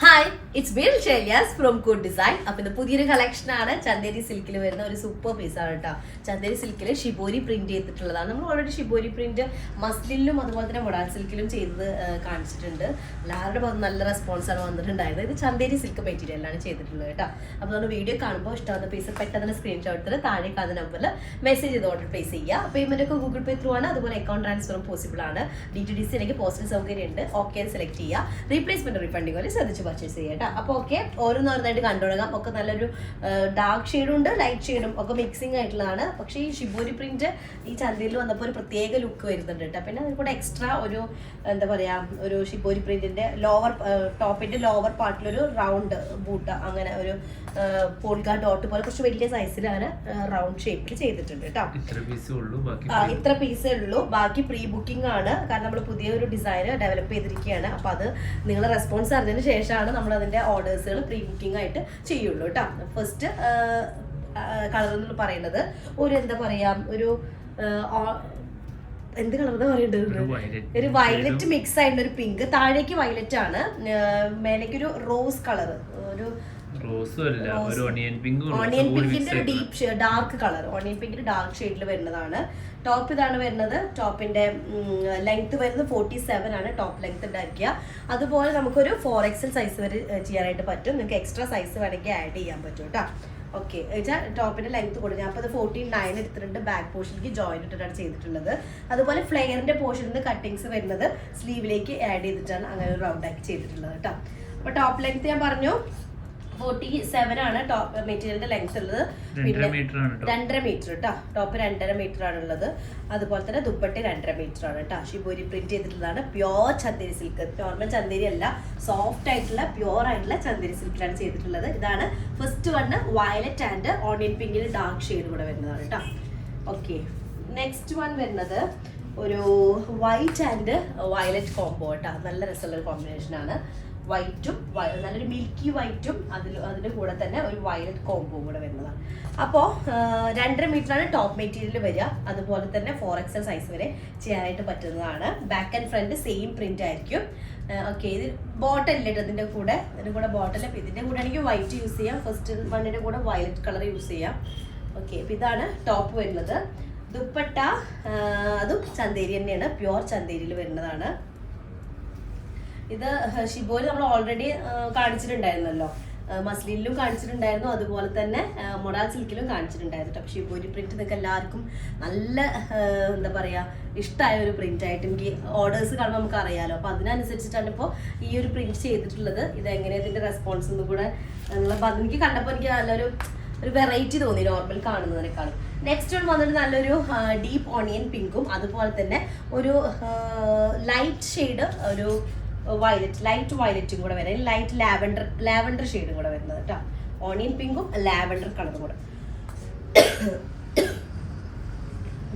Hi it's ബീൽ ഷെല്യാസ് from good design. അപ്പൊ ഇത് പുതിയൊരു കളക്ഷൻ ആണ്. ചന്ദേരി സിൽക്കിൽ വരുന്ന ഒരു സൂപ്പർ പീസ് ആണ് കേട്ടോ. ചന്ദേരി സിൽക്കിൽ ഷിബോരി പ്രിന്റ് ചെയ്തിട്ടുള്ളതാണ്. നമ്മൾ ഓൾറെഡി ഷിബോരി പ്രിന്റ് മസ്ലിനിലും അതുപോലെ തന്നെ മൊഡാൾ സിൽക്കിലും ചെയ്തത് കാണിച്ചിട്ടുണ്ട്. എല്ലാവരുടെ ഭാഗത്ത് നല്ല റെസ്പോൺസ് ആണ് വന്നിട്ടുണ്ടായത്. ഇത് ചന്ദേരി സിൽക്ക് മെറ്റീരിയലാണ് ചെയ്തിട്ടുള്ളത് കേട്ടോ. അപ്പോൾ നമ്മൾ വീഡിയോ കാണുമ്പോൾ ഇഷ്ടമാകുന്ന പീസ് പെട്ടെന്ന് സ്ക്രീൻഷോട്ട് എടുത്തിട്ട് താഴെ കാണുന്ന നമ്പറിൽ മെസ്സേജ് ചെയ്ത് ഓർഡർ പ്ലേസ് ചെയ്യുക. പേയ്മെന്റ് ഒക്കെ ഗൂഗിൾ പേ ത്രൂ ആണ്. അതുപോലെ അക്കൗണ്ട് ട്രാൻസ്ഫറും പോസിബിൾ ആണ്. DTDC എനിക്ക് പോസ്റ്റൽ സൗകര്യം ഉണ്ട്. ഓക്കെ സെലക്ട് ചെയ്യുക. റീപ്ലേസ്മെന്റ് റീഫണ്ടിങ് പോലെ ശ്രദ്ധിച്ച് പർച്ചേസ് ചെയ്യുക കേട്ടോ. അപ്പോൾ ഓക്കെ ഓരോന്നോരോന്നായിട്ട് കണ്ടുകൊടുക്കാം. ഒക്കെ നല്ലൊരു ഡാർക്ക് ഷെയ്ഡും ഉണ്ട്, ലൈറ്റ് ഷെയ്ഡും ഒക്കെ മിക്സിംഗ് ആയിട്ടുള്ളതാണ്. പക്ഷേ ഈ ഷിബോരി പ്രിന്റ് ഈ ചന്തയിൽ വന്നപ്പോൾ ഒരു പ്രത്യേക ലുക്ക് വരുന്നുണ്ട് കേട്ടോ. പിന്നെ അതിൽ കൂടെ എക്സ്ട്രാ ഒരു എന്താ പറയുക, ഒരു ഷിബോരി പ്രിന്റിന്റെ ടോപ്പിന്റെ ലോവർ പാർട്ടിലൊരു റൗണ്ട് ബൂട്ട, അങ്ങനെ ഒരു പോൾക്ക ഡോട്ട് പോലെ കുറച്ച് വലിയ സൈസിലാണ് റൗണ്ട് ഷേപ്പിൽ ചെയ്തിട്ടുണ്ട് കേട്ടോ. ഇത്ര പീസേ ഉള്ളൂ. ബാക്കി പ്രീ ബുക്കിംഗ് ആണ്. കാരണം നമ്മൾ പുതിയൊരു ഡിസൈൻ ഡെവലപ്പ് ചെയ്തിരിക്കുകയാണ്. അപ്പൊ അത് നിങ്ങളെ റെസ്പോൺസ് അറിഞ്ഞതിന് ശേഷമാണ് നമ്മൾ അതിന്റെ ഓർഡേഴ്സുകൾ പ്രീ ബുക്കിംഗ് ആയിട്ട് ചെയ്യുള്ളൂ കേട്ടോ. ഫസ്റ്റ് കളർ എന്ന് പറയുന്നത് ഒരു എന്താ പറയാ, ഒരു എന്ത് കളർ പറയേണ്ടത്, ഒരു വയലറ്റ് മിക്സ് ആയിട്ടുള്ള ഒരു പിങ്ക്. താഴേക്ക് വയലറ്റ് ആണ്, മേലേക്ക് ഒരു റോസ് കളർ, ഒരു ഓണിയൻ പിങ്കിന്റെ ഒരു ഡീപ്പ് ഡാർക്ക് കളർ, ഓണിയൻ പിങ്കിന്റെ ഡാർക്ക് ഷെയ്ഡിൽ വരുന്നതാണ്. ടോപ്പ് ഇതാണ് വരുന്നത്. ടോപ്പിന്റെ ലെങ്ത് വരുന്നത് 47 ആണ് ടോപ്പ് ലെങ്ത് ഉണ്ടാക്കിയ. അതുപോലെ നമുക്കൊരു 4XL സൈസ് വരെ ചെയ്യാനായിട്ട് പറ്റും. നിങ്ങൾക്ക് എക്സ്ട്രാ സൈസ് വേണമെങ്കിൽ ആഡ് ചെയ്യാൻ പറ്റും കേട്ടോ. ഓക്കെ വെച്ചാൽ ടോപ്പിന്റെ ലെങ്ത് കൊടുക്കുക. ഞാൻ അപ്പോൾ അത് 49 എടുത്തിട്ടുണ്ട്. ബാക്ക് പോർഷനിലേക്ക് ജോയിൻ ഇട്ടിട്ടാണ് ചെയ്തിട്ടുള്ളത്. അതുപോലെ ഫ്ലെയറിന്റെ പോർഷനിൽ നിന്ന് കട്ടിങ്സ് വരുന്നത് സ്ലീവിലേക്ക് ആഡ് ചെയ്തിട്ടാണ് അങ്ങനെ ഒരു റൗണ്ട് ആക്കി ചെയ്തിട്ടുള്ളത് കേട്ടോ. അപ്പോൾ ടോപ്പ് ലെങ്ത് ഞാൻ പറഞ്ഞു 47 ആണ് ടോപ്പ് മെറ്റീരിയലിന്റെ ലെങ്ത് ഉള്ളത്. പിന്നെ 2.5 മീറ്റർ കേട്ടോ. ടോപ്പ് 2.5 മീറ്റർ ആണുള്ളത്. അതുപോലെ തന്നെ ദുപ്പട്ടി 2.5 മീറ്റർ ആണ് കേട്ടോ. ഷിബോരി പ്രിന്റ് ചെയ്തിട്ടുള്ളതാണ്. Pure Chanderi silk, normal Chanderi അല്ല, സോഫ്റ്റ് ആയിട്ടുള്ള പ്യോർ ആയിട്ടുള്ള ചന്ദേരി സിൽക്കിലാണ് ചെയ്തിട്ടുള്ളത്. ഇതാണ് first one. Violet and onion പിങ്കിന് ഡാർക്ക് ഷെയ്ഡ് കൂടെ വരുന്നതാണ് കേട്ടോ. ഓക്കെ, നെക്സ്റ്റ് വൺ വരുന്നത് ഒരു വൈറ്റ് ആൻഡ് വയലറ്റ് കോംബോ കേട്ടോ. നല്ല രസമുള്ള ഒരു കോമ്പിനേഷൻ ആണ്. വൈറ്റും നല്ലൊരു മിൽക്കി വൈറ്റും അതിൻ്റെ കൂടെ തന്നെ ഒരു വയലറ്റ് കോംബോ കൂടെ വരുന്നതാണ്. അപ്പോൾ 2.5 മീറ്ററാണ് ടോപ്പ് മെറ്റീരിയൽ വരിക. അതുപോലെ തന്നെ 4XL സൈസ് വരെ ചെയ്യാനായിട്ട് പറ്റുന്നതാണ്. Back and front same print ആയിരിക്കും. ഓക്കെ, ഇത് ബോട്ടൽ ഇല്ല ഇതിൻ്റെ കൂടെ ബോട്ടൽ. ഇതിൻ്റെ കൂടെ ആണെങ്കിൽ വൈറ്റ് യൂസ് ചെയ്യാം. ഫസ്റ്റ് വണ്ണിൻ്റെ കൂടെ വയലറ്റ് കളർ യൂസ് ചെയ്യാം. ഓക്കെ, അപ്പോൾ ഇതാണ് ടോപ്പ് വരുന്നത്. ദുപ്പട്ട അതും ചന്തേരി തന്നെയാണ്, പ്യോർ ചന്തേരിയിൽ വരുന്നതാണ്. ഇത് ഷിബോരി നമ്മൾ ഓൾറെഡി കാണിച്ചിട്ടുണ്ടായിരുന്നല്ലോ, മസ്ലിനിലും കാണിച്ചിട്ടുണ്ടായിരുന്നു, അതുപോലെ തന്നെ മൊഡാൾ സിൽക്കിലും കാണിച്ചിട്ടുണ്ടായിരുന്നു. പക്ഷേ ഷിബോരി പ്രിന്റ് നിങ്ങൾക്ക് എല്ലാവർക്കും നല്ല എന്താ പറയുക ഇഷ്ടമായ ഒരു പ്രിന്റ് ആയിട്ട് എനിക്ക് ഓർഡേഴ്സ് കാണുമ്പോൾ നമുക്ക് അറിയാലോ. അപ്പോൾ അതിനനുസരിച്ചിട്ടാണ് ഇപ്പോൾ ഈ ഒരു പ്രിന്റ് ചെയ്തിട്ടുള്ളത്. ഇത് എങ്ങനെയാണ് ഇതിൻ്റെ റെസ്പോൺസ് എന്ന് കൂടെ എനിക്ക് കണ്ടപ്പോൾ എനിക്ക് നല്ലൊരു വെറൈറ്റി തോന്നി നോർമൽ കാണുന്നതിനേക്കാളും. നെക്സ്റ്റ് വൺ വന്നിട്ട് നല്ലൊരു ഡീപ്പ് ഓണിയൻ പിങ്കും അതുപോലെ തന്നെ ഒരു ലൈറ്റ് ഷെയ്ഡ്, ഒരു ലൈറ്റ് വയലറ്റും കൂടെ വരുന്നത്, ലൈറ്റ് ലാവൻഡർ ഷെയ്ഡും കൂടെ വരുന്നത് കേട്ടോ. ഓണിയൻ പിങ്കും ലാവൻഡർ കളറും കൂടെ.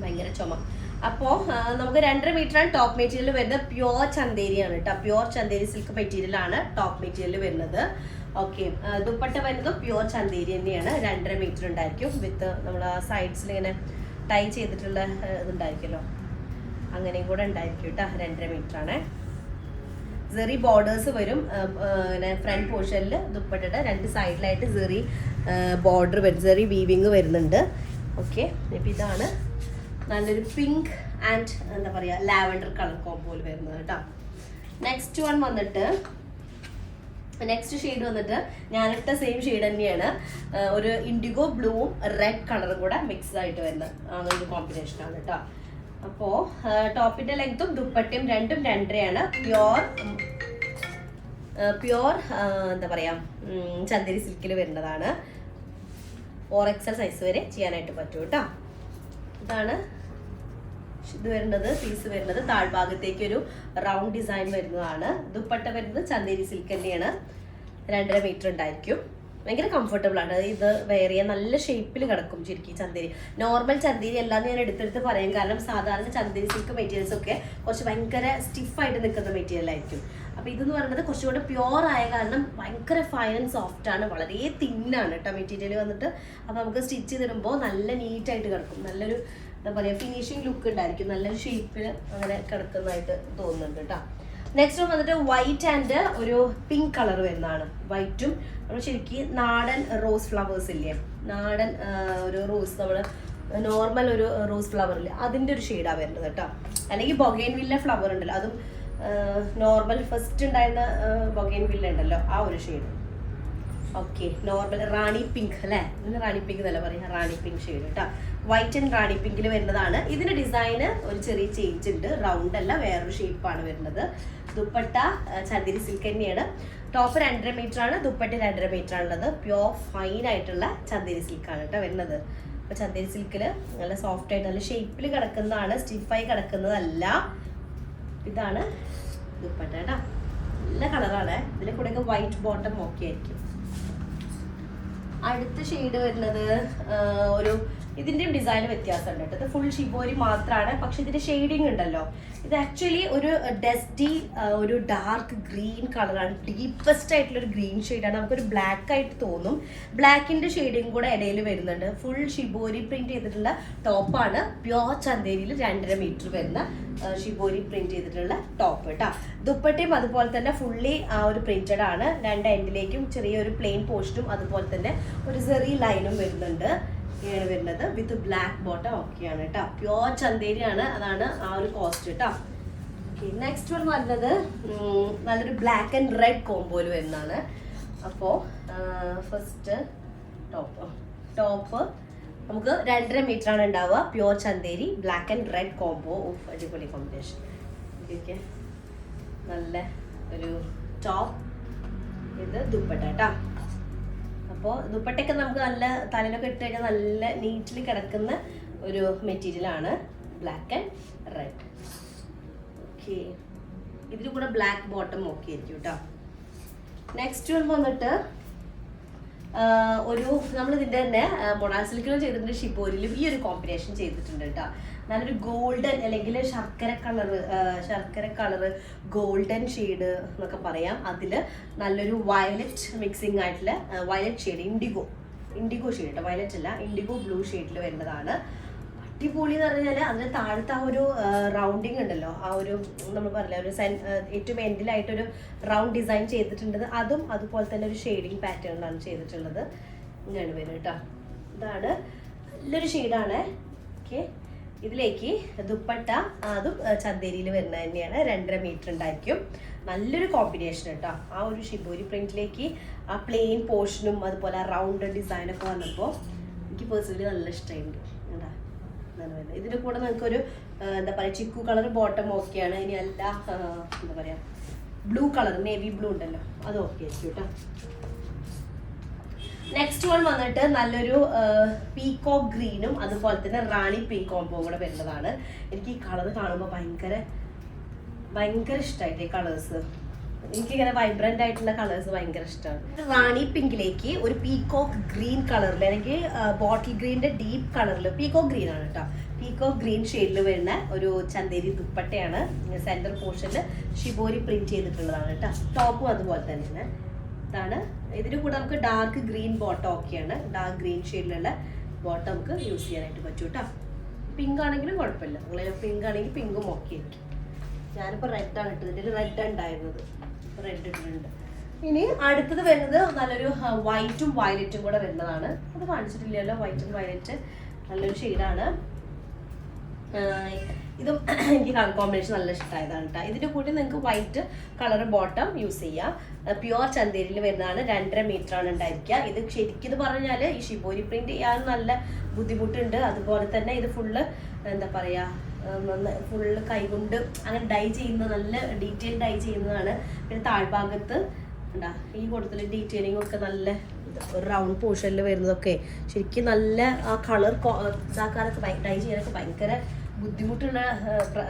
ഭയങ്കര ചുമ. അപ്പോൾ നമുക്ക് 2.5 മീറ്ററാണ് ടോപ്പ് മെറ്റീരിയൽ വരുന്നത്. പ്യോർ ചന്തേരിയാണ് കേട്ടോ. പ്യോർ ചന്തേരി സിൽക്ക് മെറ്റീരിയലാണ് ടോപ്പ് മെറ്റീരിയൽ വരുന്നത്. ഓക്കെ, ദുപ്പട്ട വരുന്നത് പ്യോർ ചന്തേരി തന്നെയാണ്. 2.5 മീറ്റർ ഉണ്ടായിരിക്കും. വിത്ത് നമ്മൾ ആ സൈഡ്സിൽ ഇങ്ങനെ ടൈ ചെയ്തിട്ടുള്ള ഇതുണ്ടായിരിക്കുമല്ലോ, അങ്ങനെയും കൂടെ ഉണ്ടായിരിക്കും കേട്ടോ. 2.5 മീറ്ററാണ്. സെറി ബോർഡേഴ്സ് വരും. ഫ്രണ്ട് പോർഷനിൽ ദുപ്പട്ടയുടെ 2 സൈഡിലായിട്ട് സെറി ബോർഡർ വരും, സെറി വീവിങ് വരുന്നുണ്ട്. ഓക്കെ, ഇപ്പം ഇതാണ് നല്ലൊരു പിങ്ക് ആൻഡ് എന്താ പറയുക ലാവൻഡർ കളർ കോമ്പോയിൽ വരുന്നത് കേട്ടോ. നെക്സ്റ്റ് വൺ വന്നിട്ട് നെക്സ്റ്റ് ഷെയ്ഡ് വന്നിട്ട് ഞാനിട്ട സെയിം ഷെയ്ഡ് തന്നെയാണ്. ഒരു ഇൻഡിഗോ ബ്ലൂവും റെഡ് കളറും കൂടെ മിക്സ് ആയിട്ട് വരുന്ന ഒരു കോമ്പിനേഷനാണ് കേട്ടോ. അപ്പോൾ ടോപ്പിന്റെ ലെങ്ത്തും ദുപ്പട്ടയും രണ്ടും 2.5 പ്യോർ എന്താ പറയാ ചന്ദേരി സിൽക്കിൽ വരുന്നതാണ്. 4XL സൈസ് വരെ ചെയ്യാനായിട്ട് പറ്റും കേട്ടോ. ഇതാണ് ഇത് വരുന്നത്, പീസ് വരുന്നത്. താഴ്ഭാഗത്തേക്ക് ഒരു റൗണ്ട് ഡിസൈൻ വരുന്നതാണ്. ദുപ്പട്ട വരുന്നത് ചന്ദേരി സിൽക്ക് തന്നെയാണ്. 2.5 മീറ്റർ ഉണ്ടായിരിക്കും. ഭയങ്കര കംഫർട്ടബിൾ ആണ്. ഇത് വെയർ ചെയ്യാൻ നല്ല ഷേപ്പിൽ കിടക്കും ശരിക്കും ചന്തേരി. നോർമൽ ചന്തേരി അല്ലാന്ന് ഞാൻ എടുത്തെടുത്ത് പറയാം. കാരണം സാധാരണ ചന്തേരി സിൽക്ക് മെറ്റീരിയൽസ് ഒക്കെ കുറച്ച് ഭയങ്കര സ്റ്റിഫായിട്ട് നിൽക്കുന്ന മെറ്റീരിയൽ ആയിരിക്കും. അപ്പോൾ ഇതെന്ന് പറയുന്നത് കുറച്ചുകൂടെ പ്യോർ ആയ കാരണം ഭയങ്കര ഫൈൻ ആൻഡ് സോഫ്റ്റ് ആണ്. വളരെ തിന്നാണ് കേട്ടോ മെറ്റീരിയൽ വന്നിട്ട്. അപ്പോൾ നമുക്ക് സ്റ്റിച്ച് ചെയ്തിടുമ്പോൾ നല്ല നീറ്റായിട്ട് കിടക്കും. നല്ലൊരു എന്താ പറയുക ഫിനിഷിങ് ലുക്ക് ഉണ്ടായിരിക്കും. നല്ലൊരു ഷേപ്പിൽ അങ്ങനെ കിടക്കുന്നതായിട്ട് തോന്നുന്നുണ്ട് കേട്ടോ. നെക്സ്റ്റ് വന്നിട്ട് വൈറ്റ് ആൻഡ് ഒരു പിങ്ക് കളർ വരുന്നതാണ്. വൈറ്റും നമ്മൾ ശരിക്കും നാടൻ റോസ് ഫ്ലവേഴ്സ് ഇല്ലേ, നാടൻ ഒരു റോസ്, നമ്മൾ നോർമൽ ഒരു റോസ് ഫ്ലവർ ഇല്ലേ, അതിൻ്റെ ഒരു ഷെയ്ഡാണ് വരുന്നത് കേട്ടോ. അല്ലെങ്കിൽ ബൊഗൈൻവില്ല ഫ്ലവർ ഉണ്ടല്ലോ, അതും നോർമൽ ഫസ്റ്റ് ഉണ്ടായിരുന്ന ബൊഗൈൻവില്ല ഉണ്ടല്ലോ, ആ ഒരു ഷെയ്ഡ്. ഓക്കെ, നോർമൽ റാണി പിങ്ക് അല്ലേ, ഇതിന് റാണി പിങ്ക് എന്നല്ല പറയാം, റാണി പിങ്ക് ഷെയ്ഡ് കേട്ടോ. വൈറ്റ് ആൻഡ് റാണി പിങ്കിൽ വരുന്നതാണ്. ഇതിന്റെ ഡിസൈന് ഒരു ചെറിയ ചേഞ്ച് ഉണ്ട്, റൗണ്ട് അല്ല, വേറൊരു ഷേപ്പാണ് വരുന്നത്. ദുപ്പട്ട ചന്ദേരി സിൽക്ക് തന്നെയാണ്. ടോപ്പ് 2.5 മീറ്റർ ആണ്, ദുപ്പട്ട 2.5 മീറ്റർ ആണുള്ളത്. പ്യോർ ഫൈൻ ആയിട്ടുള്ള ചന്ദേരി സിൽക്കാണ് കേട്ടോ വരുന്നത്. അപ്പോൾ ചന്ദേരി സിൽക്കിൽ നല്ല സോഫ്റ്റ് ആയിട്ട് നല്ല ഷേപ്പിൽ കിടക്കുന്നതാണ്, സ്റ്റിഫായി കിടക്കുന്നതല്ല. ഇതാണ് ദുപ്പട്ട കേട്ടോ, നല്ല കളറാണ്. ഇതിലെ കൂടെയൊക്കെ വൈറ്റ് ബോട്ടം ഓക്കെ ആയിരിക്കും. അടുത്ത ഷെയ്ഡ് വരുന്നത് ഒരു ഇതിൻ്റെയും ഡിസൈൻ വ്യത്യാസമുണ്ട് കേട്ടോ. ഇത് ഫുൾ ഷിബോരി മാത്രമാണ്, പക്ഷെ ഇതിന്റെ ഷെയ്ഡിങ് ഉണ്ടല്ലോ, ഇത് ആക്ച്വലി ഒരു ഡസ്റ്റി ഒരു ഡാർക്ക് ഗ്രീൻ കളറാണ്, ഡീപ്പസ്റ്റ് ആയിട്ടുള്ള ഒരു ഗ്രീൻ ഷെയ്ഡാണ്. നമുക്കൊരു ബ്ലാക്ക് ആയിട്ട് തോന്നും, ബ്ലാക്കിന്റെ ഷെയ്ഡിങ് കൂടെ ഇടയിൽ വരുന്നുണ്ട്. ഫുൾ ഷിബോരി പ്രിന്റ് ചെയ്തിട്ടുള്ള ടോപ്പാണ്, പ്യോർ ചന്ദേരിയിൽ 2.5 മീറ്റർ വരുന്ന ഷിബോരി പ്രിന്റ് ചെയ്തിട്ടുള്ള ടോപ്പ് കേട്ടോ. ദുപ്പട്ടയും അതുപോലെ തന്നെ ഫുള്ളി ഒരു പ്രിന്റഡ് ആണ്. 2 എൻഡിലേക്കും ചെറിയൊരു പ്ലെയിൻ പോസ്റ്റും അതുപോലെ തന്നെ ഒരു സെറി ലൈനും വരുന്നുണ്ട്. ഇങ്ങനെയാണ് വരുന്നത് വിത്ത് ബ്ലാക്ക് ബോട്ടം ഒക്കെയാണ് കേട്ടോ. പ്യോർ ചന്ദേരിയാണ്, അതാണ് ആ ഒരു കോസ്റ്റ് കേട്ടോ. ഓക്കെ, നെക്സ്റ്റ് വൺ വരുന്നത് നല്ലൊരു ബ്ലാക്ക് ആൻഡ് റെഡ് കോംബോയിൽ വരുന്നതാണ്. അപ്പോൾ ഫസ്റ്റ് ടോപ്പ് നമുക്ക് 2.5 മീറ്റർ ആണ് ഉണ്ടാവുക. Pure Chanderi black and red combo, അടിപൊളി കോമ്പിനേഷൻ. ഓക്കെ, നല്ല ഒരു ടോപ്പ്. ഇത് ദുപ്പട്ട കേട്ടോ. അപ്പോൾ ദുപ്പട്ടയൊക്കെ നമുക്ക് നല്ല തലയിലൊക്കെ ഇട്ട് കഴിഞ്ഞാൽ നല്ല നീറ്റിൽ കിടക്കുന്ന ഒരു മെറ്റീരിയലാണ്, ബ്ലാക്ക് ആൻഡ് റെഡ്. ഓക്കെ, ഇതിൽ കൂടെ ബ്ലാക്ക് ബോട്ടം ഒക്കെ ആയിരിക്കും കേട്ടോ. നെക്സ്റ്റ് വൺ വന്നിട്ട് ഒരു നമ്മൾ ഇതിൻ്റെ തന്നെ മൊണാൾ സിൽക്കിലും ചെയ്തിട്ടുണ്ട്, ഷിബോരിയിലും ഈ ഒരു കോമ്പിനേഷൻ ചെയ്തിട്ടുണ്ട് കേട്ടോ. നല്ലൊരു ഗോൾഡൻ അല്ലെങ്കിൽ ശർക്കര കളറ് ഗോൾഡൻ ഷെയ്ഡ് എന്നൊക്കെ പറയാം. അതിൽ നല്ലൊരു വയലറ്റ് മിക്സിങ് ആയിട്ടുള്ള വയലറ്റ് ഷെയ്ഡ്, ഇൻഡിഗോ ഷെയ്ഡ് കേട്ടോ, വയലറ്റ് അല്ല, ഇൻഡിഗോ ബ്ലൂ ഷെയ്ഡിൽ വരുന്നതാണ്. അടിപൊളി എന്ന് പറഞ്ഞാൽ അതിന് താഴത്തെ ആ ഒരു റൗണ്ടിങ് ഉണ്ടല്ലോ, ആ ഒരു നമ്മൾ പറയില്ല ഒരു ഏറ്റവും എൻഡിലായിട്ടൊരു റൗണ്ട് ഡിസൈൻ ചെയ്തിട്ടുണ്ട്. അതും അതുപോലെ തന്നെ ഒരു ഷെയ്ഡിങ് പാറ്റേണിലാണ് ചെയ്തിട്ടുള്ളത്. ഇങ്ങനെയാണ് വരും കേട്ടോ. ഇതാണ് നല്ലൊരു ഷെയ്ഡാണ്. ഓക്കെ, ഇതിലേക്ക് ദുപ്പട്ട അതും ചന്ദേരിയിൽ വരുന്നത് തന്നെയാണ്. 2.5 മീറ്റർ ഉണ്ടായിരിക്കും. നല്ലൊരു കോമ്പിനേഷൻ കേട്ടോ. ആ ഒരു ഷിബോരി പ്രിന്റിലേക്ക് ആ പ്ലെയിൻ പോർഷനും അതുപോലെ ആ റൗണ്ട് ഡിസൈനൊക്കെ വന്നപ്പോൾ എനിക്ക് പേഴ്സണലി നല്ല ഇഷ്ടമായിട്ടുണ്ട് കേട്ടോ. ഇതിന്റെ കൂടെ നമുക്കൊരു എന്താ പറയുക ചിക്കു കളർ ബോട്ടം ഓക്കെയാണ്. ഇനി അല്ല എന്താ പറയുക ബ്ലൂ കളർ, നേവി ബ്ലൂ ഉണ്ടല്ലോ, അത് ഓക്കെ ആയിരിക്കും കേട്ടോ. നെക്സ്റ്റ് വൺ വന്നിട്ട് നല്ലൊരു പീകോക്ക് ഗ്രീനും അതുപോലെ തന്നെ റാണി പിങ്ക് കോംബോ കൂടെ വരുന്നതാണ്. എനിക്ക് ഈ കളർ കാണുമ്പോൾ ഭയങ്കര ഇഷ്ടമായിട്ട് ഈ കളേഴ്സ്. എനിക്കിങ്ങനെ വൈബ്രന്റ് ആയിട്ടുള്ള കളേഴ്സ് ഭയങ്കര ഇഷ്ടമാണ്. റാണി പിങ്കിലേക്ക് ഒരു പീകോക്ക് ഗ്രീൻ കളറിൽ, എനിക്ക് ബോട്ടിൽ ഗ്രീനിന്റെ ഡീപ്പ് കളറിൽ പീകോക്ക് ഗ്രീൻ ആണ് കേട്ടോ, പീകോക്ക് ഗ്രീൻ ഷെയ്ഡിൽ വരുന്ന ഒരു ചന്ദേരി ദുപ്പട്ടയാണ്. സെന്റർ പോർഷനിൽ ഷിബോരി പ്രിന്റ് ചെയ്തിട്ടുള്ളതാണ് കേട്ടോ. ടോപ്പും അതുപോലെ തന്നെയാണ്. ഇതാണ് ഇതിന് കൂടെ നമുക്ക് ഡാർക്ക് ഗ്രീൻ ബോട്ടം ഒക്കെയാണ്. ഡാർക്ക് ഗ്രീൻ ഷെയ്ഡിലുള്ള ബോട്ടം നമുക്ക് യൂസ് ചെയ്യാനായിട്ട് പറ്റും കേട്ടോ. പിങ്ക് ആണെങ്കിലും കുഴപ്പമില്ല, നിങ്ങൾ പിങ്ക് ആണെങ്കിൽ പിങ്കും ഓക്കെ ആയിരിക്കും. ഞാനിപ്പോൾ റെഡാണ് ഇട്ടത്, ഇതിൽ റെഡ് ഉണ്ടായിരുന്നത്, റെഡ് ഇട്ടിട്ടുണ്ട്. ഇനി അടുത്തത് വരുന്നത് നല്ലൊരു വൈറ്റും വയലറ്റും കൂടെ വരുന്നതാണ്. അത് കാണിച്ചിട്ടില്ലല്ലോ, വൈറ്റും വയലറ്റ് നല്ലൊരു ഷെയ്ഡാണ്. ഇതും എനിക്ക് കളർ കോമ്പിനേഷൻ നല്ല ഇഷ്ടമായതാണ് കേട്ടോ. ഇതിൻ്റെ കൂടി നിങ്ങൾക്ക് വൈറ്റ് കളർ ബോട്ടം യൂസ് ചെയ്യാം. പ്യുവർ ചന്ദേരിയിൽ വരുന്നതാണ്. 2.5 മീറ്റർ ആണ് ഉണ്ടായിരിക്കുക. ഇത് ശരിക്കും പറഞ്ഞാൽ ഈ ഷിബോരി പ്രിന്റ് ചെയ്യാൻ നല്ല ബുദ്ധിമുട്ടുണ്ട്. അതുപോലെ തന്നെ ഇത് ഫുള്ള് എന്താ പറയുക ഫുള്ള് കൈകൊണ്ട് അങ്ങനെ ഡൈ ചെയ്യുന്ന നല്ല ഡീറ്റെയിൽ ഡൈ ചെയ്യുന്നതാണ്. പിന്നെ താഴ്ഭാഗത്ത് എന്താ ഈ കൊടുത്തുള്ള ഡീറ്റെയിലിംഗ് ഒക്കെ നല്ല റൗണ്ട് പോർഷനിൽ വരുന്നതൊക്കെ ശരിക്കും നല്ല ആ കളർ ഇതാക്കാനൊക്കെ ഡൈ ചെയ്യാനൊക്കെ ഭയങ്കര ബുദ്ധിമുട്ടുള്ള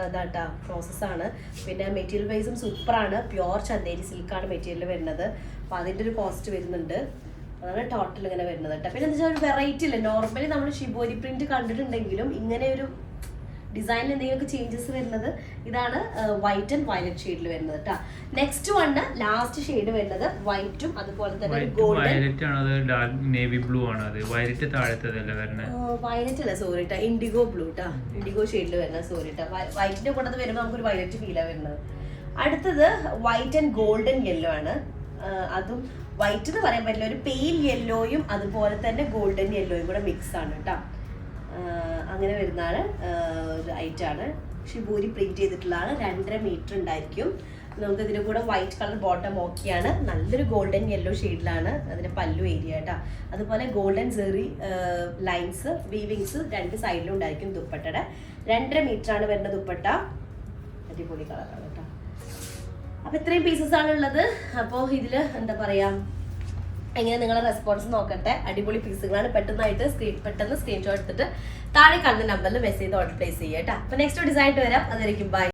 ഇതാട്ടാ പ്രോസസ്സാണ്. പിന്നെ മെറ്റീരിയൽ വൈസും സൂപ്പറാണ്. പ്യുവർ ചന്ദേരി സിൽക്കാണ് മെറ്റീരിയൽ വരുന്നത്. അപ്പോൾ അതിൻ്റെ ഒരു കോസ്റ്റ് വരുന്നുണ്ട്. അതാണ് ടോട്ടൽ ഇങ്ങനെ വരുന്നത് കേട്ടോ. പിന്നെ എന്താ വെച്ചാൽ ഒരു വെറൈറ്റി ഇല്ല. നോർമലി നമ്മൾ ഷിബോരി പ്രിന്റ് കണ്ടിട്ടുണ്ടെങ്കിലും ഇങ്ങനെ ഒരു ഡിസൈനിൽ എന്തെങ്കിലുമൊക്കെ ചേഞ്ചസ് വരുന്നത് ഇതാണ്. വൈറ്റ് ആൻഡ് വയലറ്റ് ഷെയ്ഡിൽ വരുന്നത് കേട്ടോ. നെക്സ്റ്റ് വണ് ലാസ്റ്റ് ഷെയ്ഡ് വരുന്നത് വൈറ്റും അതുപോലെ തന്നെ ഗോൾഡൻ നേവി ബ്ലൂ ആണ്. അത് വയലറ്റ് താഴത്തതല്ല വരുന്നത്, വയലറ്റ് അല്ല സോറി കേട്ടോ, ഇൻഡിഗോ ബ്ലൂ കേട്ടോ, ഇൻഡിഗോ ഷെയ്ഡിൽ വരുന്നത് സോറി കേട്ടോ. വൈറ്റിന്റെ കൂടെ വരുമ്പോൾ നമുക്കൊരു വയലറ്റ് ഫീലാണ് വരുന്നത്. അടുത്തത് വൈറ്റ് ആൻഡ് ഗോൾഡൻ യെല്ലോ ആണ്. അതും വൈറ്റ് എന്ന് പറയാൻ പറ്റില്ല, ഒരു പെയിൽ യെല്ലോയും അതുപോലെ തന്നെ ഗോൾഡൻ യെല്ലോയും കൂടെ മിക്സ് ആണ് കേട്ടോ. അങ്ങനെ വരുന്നതാണ് ഒരു ഐറ്റാണ്. ഷിബൂരി പ്രിന്റ് ചെയ്തിട്ടുള്ളതാണ്. 2.5 മീറ്റർ ഉണ്ടായിരിക്കും. നമുക്ക് ഇതിൻ്റെ കൂടെ വൈറ്റ് കളർ ബോട്ടം ഓക്കെയാണ്. നല്ലൊരു ഗോൾഡൻ യെല്ലോ ഷെയ്ഡിലാണ് അതിൻ്റെ പല്ലു ഏരിയ കേട്ടോ. അതുപോലെ ഗോൾഡൻ സെറി ലൈൻസ് വീവിങ്സ് 2 സൈഡിലും ഉണ്ടായിരിക്കും. ദുപ്പട്ടയുടെ 2.5 മീറ്റർ ആണ് വരുന്ന ദുപ്പട്ട. അടിപൊളി കളറാണ് കേട്ടോ. അപ്പോൾ ഇത്രയും പീസസ് ആണ് ഉള്ളത്. അപ്പോൾ ഇതിൽ എന്താ പറയാ, എങ്ങനെ നിങ്ങളുടെ റെസ്പോൺസ് നോക്കട്ടെ. അടിപൊളി പീസുകളാണ്. പെട്ടെന്ന് സ്ക്രീൻഷോട്ട് എടുത്തിട്ട് താഴെ കാണുന്ന നമ്പറിൽ മെസ്സേജ് ഓർഡർ പ്ലേസ് ചെയ്യുക കേട്ടോ. അപ്പോൾ നെക്സ്റ്റ് ഡിസൈൻ വരാം. അതായിരിക്കും ബൈ.